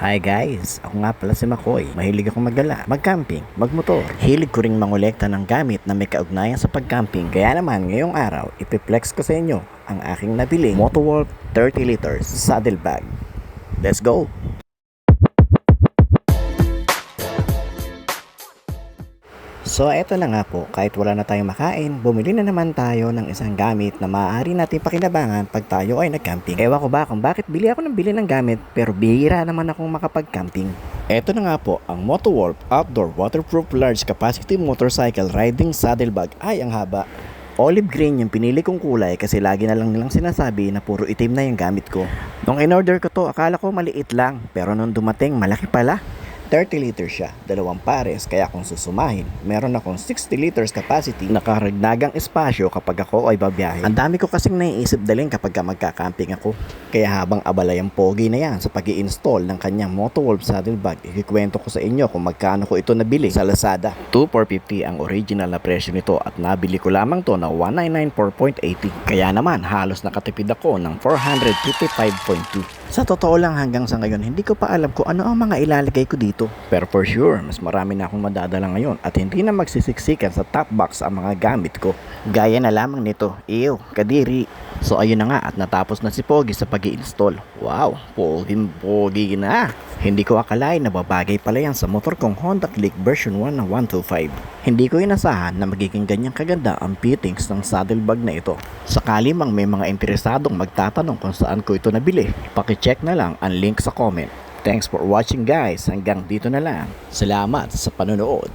Hi guys, ako nga pala si Makoy. Mahilig akong magala, mag-camping, magmotor. Hilig ko ring mangolekta ng gamit na may kaugnayan sa pag-camping. Kaya naman ngayong araw, ipiplex ko sa inyo ang aking nabili Motowolf 30 liters saddle bag. Let's go! So eto na nga po, kahit wala na tayong makain, bumili na naman tayo ng isang gamit na maaari natin pakinabangan pag tayo ay nag-camping. Ewan ko ba kung bakit bili ako ng bili ng gamit pero bihira naman akong makapag-camping. Eto na nga po, ang Motowolf Outdoor Waterproof Large Capacity Motorcycle Riding Saddle Bag. Ay, ang haba. Olive green yung pinili kong kulay kasi lagi na lang nilang sinasabi na puro itim na yung gamit ko. Nung in-order ko to, akala ko maliit lang pero nung dumating malaki pala. 30 liters siya, dalawang pares, kaya kung susumahin, meron akong 60 liters capacity na karagdagang espasyo kapag ako ay babiyahe. Ang dami ko kasing naiisip dalhin kapag magka-camping ako. Kaya habang abalay ang pogi na yan sa pag-i-install ng kanyang Motowolf saddle bag, ikikwento ko sa inyo kung magkano ko ito nabili sa Lazada. 2,450 ang original na presyo nito at nabili ko lamang to na 1,994.80. Kaya naman halos nakatipid ako ng 455.2. Sa totoo lang hanggang sa ngayon, hindi ko pa alam kung ano ang mga ilalagay ko dito. Pero for sure, mas marami na akong madadala ngayon at hindi na magsisiksikan sa top box ang mga gamit ko. Gaya na lamang nito, kadiri. So ayun na nga at natapos na si Pogi sa pag-i-install. Wow, Pogi na. Hindi ko akalain na babagay pala yan sa motor kong Honda Click version 1 na 125. Hindi ko inasahan na magiging ganyang kaganda ang fittings ng saddle bag na ito. Sakali mang may mga interesadong magtatanong kung saan ko ito nabili, pakicheck na lang ang link sa comment. Thanks for watching guys, hanggang dito na lang. Salamat sa panonood.